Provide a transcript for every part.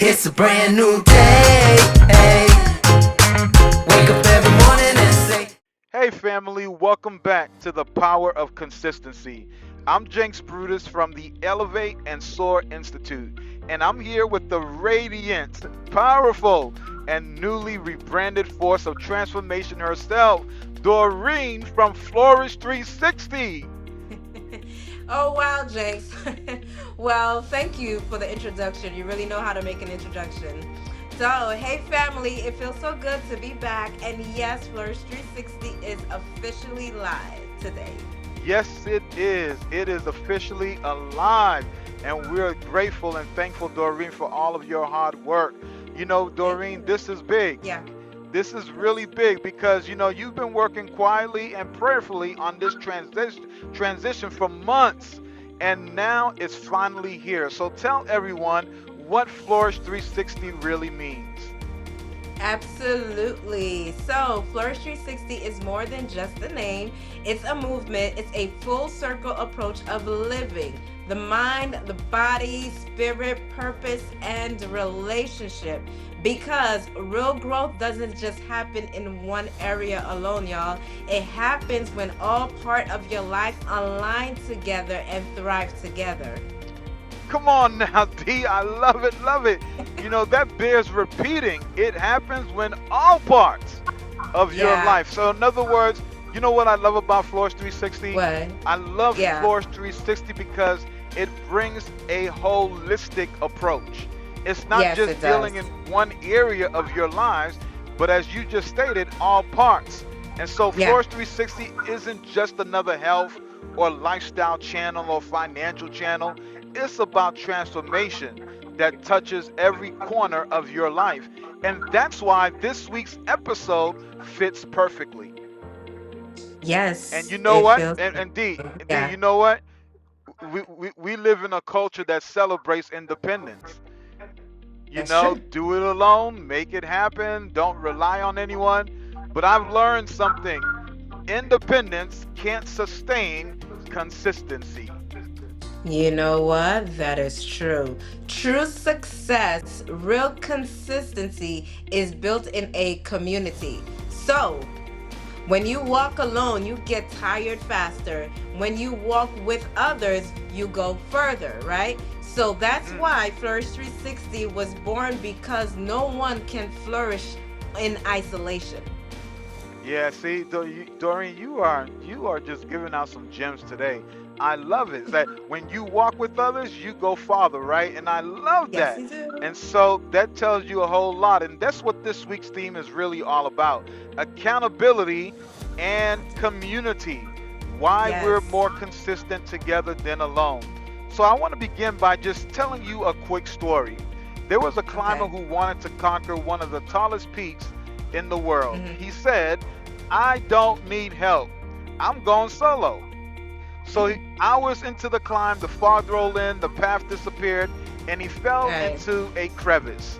it's a brand new day. Hey, wake up every morning and say, Hey family, welcome back to the Power of Consistency. I'm Jenks Brutus from the Elevate and Soar Institute, and I'm here with the radiant, powerful, and newly rebranded force of transformation herself, Dorine from Flourish 360. Oh, wow, Jakes. Well, thank you for the introduction. You really know how to make an introduction. So, hey, family, it feels so good to be back. And yes, Flourish 360 is officially live today. Yes, it is. It is officially alive. And we're grateful and thankful, Doreen, for all of your hard work. You know, Thank Doreen, you. this is big. Yeah. This is really big because you've been working quietly and prayerfully on this transition for months, and now it's finally here. So tell everyone what Flourish 360 really means. Absolutely. So, Flourish 360 is more than just a name, it's a movement, it's a full circle approach of living the mind, the body, spirit, purpose, and relationship. Because real growth doesn't just happen in one area alone, y'all. It happens when all part of your life align together and thrive together. Come on now, D. I love it, love it. That bears repeating. It happens when all parts of your Yeah. life. So, in other words, you know what I love about Flourish 360? What? I love Yeah. Flourish 360 because it brings a holistic approach. It's not Yes, just it dealing does. in one area of your lives, but as you just stated, all parts. And so, Yeah. Flourish 360 isn't just another health or lifestyle channel or financial channel. It's about transformation that touches every corner of your life. And that's why this week's episode fits perfectly. And Yes, you know it what? feels. And D, Yeah. you know what? We live in a culture that celebrates independence. That's true. Do it alone, make it happen, don't rely on anyone. But I've learned something: independence can't sustain consistency. You know what? That is true. True success, real consistency is built in a community. So, when you walk alone, you get tired faster. When you walk with others, you go further, right? So that's Mm. why Flourish 360 was born because no one can flourish in isolation. Yeah, see, Doreen, you are just giving out some gems today. I love it. It's that when you walk with others, you go farther, right? And I love Yes, that. you do. And so that tells you a whole lot. And that's what this week's theme is really all about: accountability and community. Why we're Yes. more consistent together than alone. So I want to begin by just telling you a quick story. There was a climber Okay. who wanted to conquer one of the tallest peaks in the world. Hmm. He said, I don't need help. I'm going solo. So hours into the climb, the fog rolled in, the path disappeared, and he fell Right. into a crevice.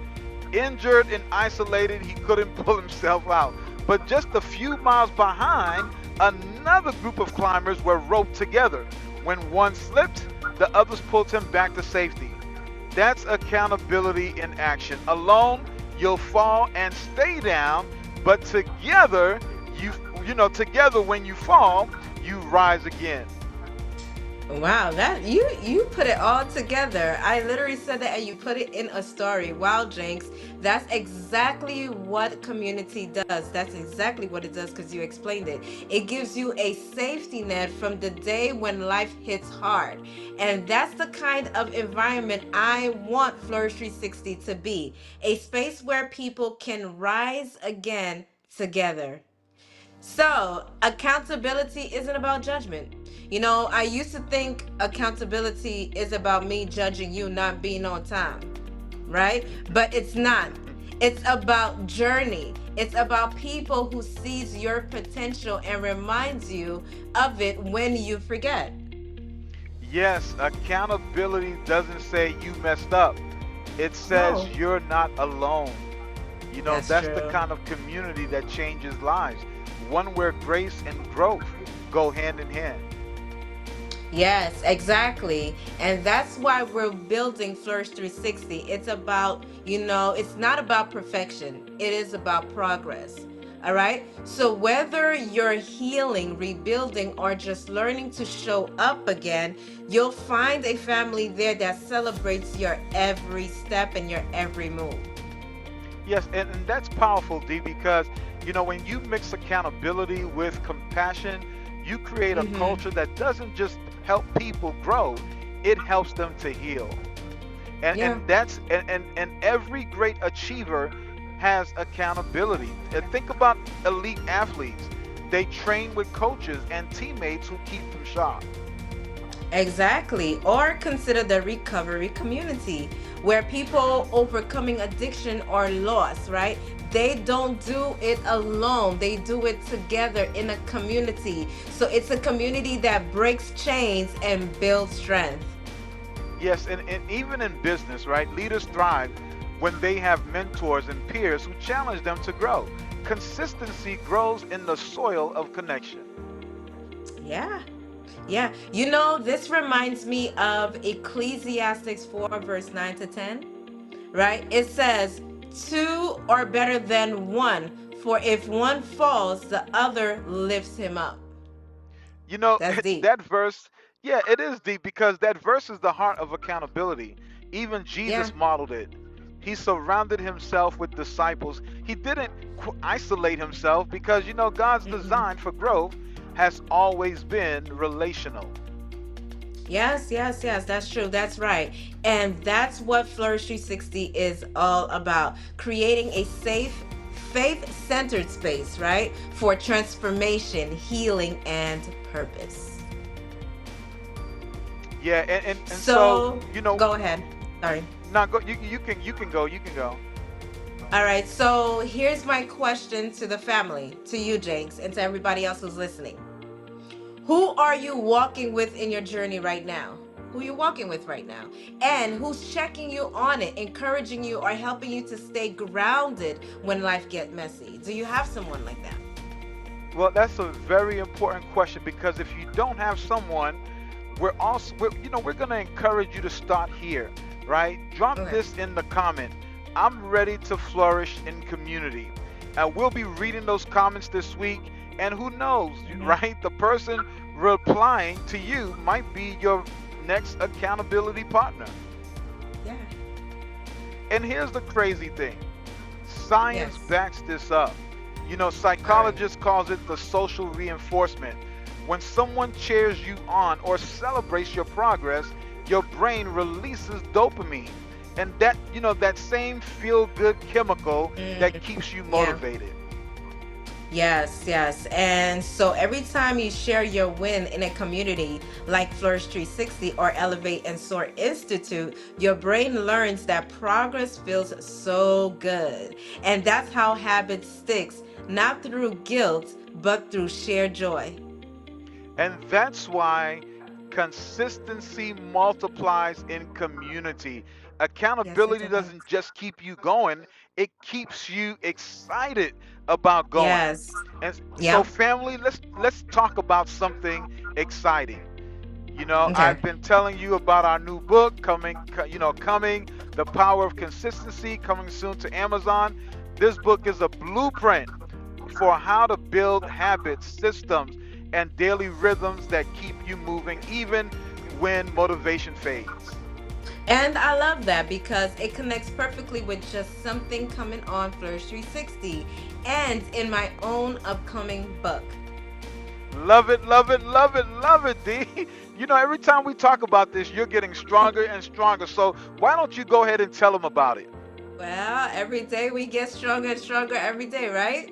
Injured and isolated, he couldn't pull himself out. But just a few miles behind, another group of climbers were roped together. When one slipped, the others pulled him back to safety. That's accountability in action. Alone, you'll fall and stay down, but together, you together when you fall, you rise again. Wow, that you put it all together. I literally said that and you put it in a story. Wow, Jinx. That's exactly what community does. That's exactly what it does because you explained it. It gives you a safety net from the day when life hits hard. And that's the kind of environment I want Flourish 360 to be. A space where people can rise again together. So, accountability isn't about judgment. I used to think accountability is about me judging you not being on time, right? But it's not. It's about journey. It's about people who sees your potential and reminds you of it when you forget. Yes, accountability doesn't say you messed up. It says No, you're not alone. that's That's the true. kind of community that changes lives. One where grace and growth go hand in hand. Yes, exactly. And that's why we're building Flourish 360. It's about, it's not about perfection, it is about progress. All right. So whether you're healing, rebuilding, or just learning to show up again, you'll find a family there that celebrates your every step and your every move. Yes, and that's powerful, D, because when you mix accountability with compassion, you create a Mm-hmm. culture that doesn't just help people grow, it helps them to heal. And Yeah. and that's and every great achiever has accountability. Think about elite athletes. They train with coaches and teammates who keep them sharp. Exactly. Or consider the recovery community where people overcoming addiction or loss, right? They don't do it alone. They do it together in a community. So it's a community that breaks chains and builds strength. Yes, and even in business, right? Leaders thrive when they have mentors and peers who challenge them to grow. Consistency grows in the soil of connection. Yeah. Yeah. This reminds me of Ecclesiastes 4, verse 9 to 10, right? It says, two are better than one, for if one falls, the other lifts him up. You know, That's deep. that verse, yeah, it is deep because that verse is the heart of accountability. Even Yeah. Jesus modeled it. He surrounded himself with disciples. He didn't isolate himself because, God's Mhm. design for growth has always been relational. Yes, yes, yes, that's true. That's right. And that's what Flourish 360 is all about, creating a safe, faith centered space, right? For transformation, healing, and purpose. Yeah, and so, So go ahead. Sorry. now go you can go, you can go. All right. So here's my question to the family, to you, Jenks, and to everybody else who's listening. Who are you walking with in your journey right now? Who you walking with right now? And who's checking you on it, encouraging you, or helping you to stay grounded when life get messy? Do you have someone like that? Well, that's a very important question because if you don't have someone, we're going to encourage you to start here, right? Drop Okay. this in the comment. I'm ready to flourish in community. And we'll be reading those comments this week. And who knows, Mhm. right? The person replying to you might be your next accountability partner. Yeah. And here's the crazy thing. Science Yes. backs this up. All right. Psychologists calls it the social reinforcement. When someone cheers you on or celebrates your progress, your brain releases dopamine. And that same feel good chemical that Mm, keeps you yeah. motivated. Yes, yes. And so every time you share your win in a community like Flourish 360 or Elevate and Soar Institute, your brain learns that progress feels so good. And that's how habit sticks, not through guilt, but through shared joy. And that's why consistency multiplies in community. Yes, it Accountability does. doesn't just keep you going, it keeps you excited about going. Yes. And so Yep. family, let's talk about something exciting. Okay. I've been telling you about our new book coming, The Power of Consistency, coming soon to Amazon. This book is a blueprint for how to build habits, systems, and daily rhythms that keep you moving even when motivation fades. And I love that because it connects perfectly with just something coming on Flourish 360 and in my own upcoming book. Love it, love it, love it, love it, D. Every time we talk about this, you're getting stronger and stronger. So why don't you go ahead and tell them about it? Well, every day we get stronger and stronger every day, right?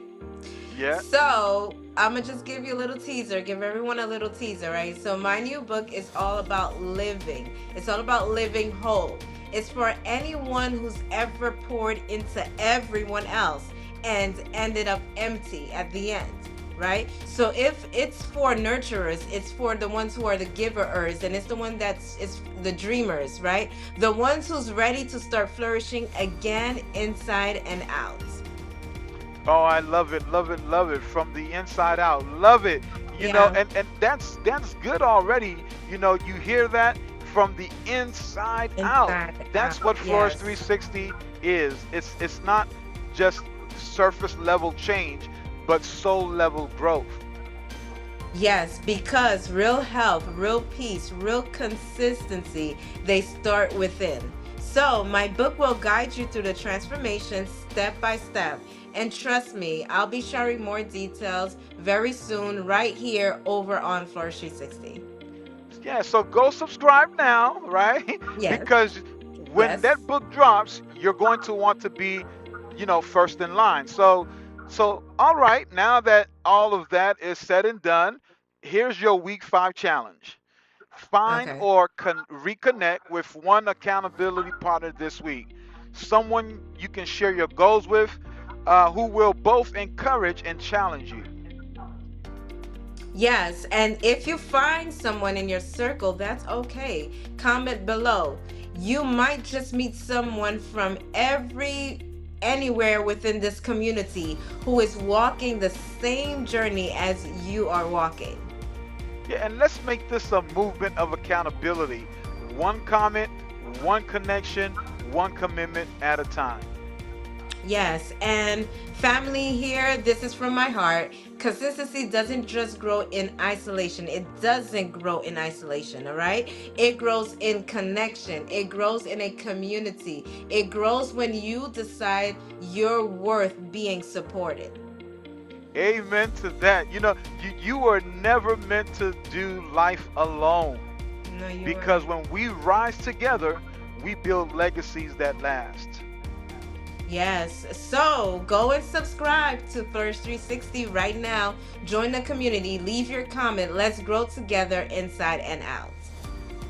Yeah. So I'm gonna just give you a little teaser, give everyone a little teaser, right? So my new book is all about living. It's all about living whole. It's for anyone who's ever poured into everyone else and ended up empty at the end. Right? So if it's for nurturers, it's for the ones who are the giverers, and it's the one that's is the dreamers, right? The ones who's ready to start flourishing again inside and out. Oh, I love it, love it, love it. From the inside out. Love it. You know, Yeah, and that's good already. You know, you hear that from the inside out. inside That's out. what Flourish Yes. 360 is. It's not just surface level change, but soul level growth. Yes, because real health, real peace, real consistency, they start within. So, my book will guide you through the transformation step by step. And trust me, I'll be sharing more details very soon, right here over on Flourish 360. Yeah, so go subscribe now, right? Yes, Because when yes. that book drops, you're going to want to be, first in line. So all right, now that all of that is said and done, here's your week 5 challenge. Find Okay. or reconnect with one accountability partner this week. Someone you can share your goals with, who will both encourage and challenge you. Yes, and if you find someone in your circle, that's okay. Comment below. You might just meet someone from anywhere within this community who is walking the same journey as you are walking. Yeah, and let's make this a movement of accountability. One comment, one connection, one commitment at a time. Yes, and family here, this is from my heart. Consistency doesn't just grow in isolation. It doesn't grow in isolation, all right? It grows in connection. It grows in a community. It grows when you decide you're worth being supported. Amen to that. You are never meant to do life alone, No, you because weren't. when we rise together, we build legacies that last. Yes. So go and subscribe to Flourish 360 right now. Join the community. Leave your comment. Let's grow together inside and out.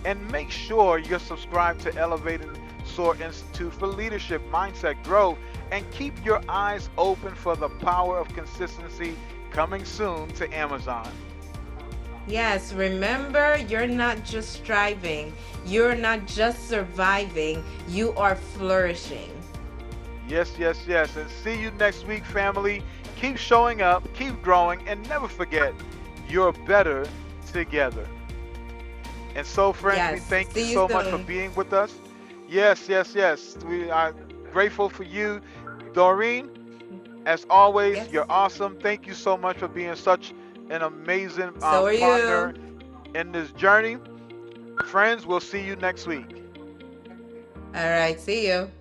And make sure you're subscribed to Elevating Soar Institute for Leadership Mindset Growth, and keep your eyes open for the power of consistency, coming soon to Amazon. Yes, remember, you're not just striving, you're not just surviving, you are flourishing. Yes, yes, yes. And see you next week, family. Keep showing up, keep growing, and never forget, you're better together. And so, friends, we Yes, thank you see you so much for soon. being with us. Yes, yes, yes. We are grateful for you, Dorine. As always, Yes, you're awesome. Thank you so much for being such an amazing so are partner you. in this journey. Friends, we'll see you next week. All right, see you.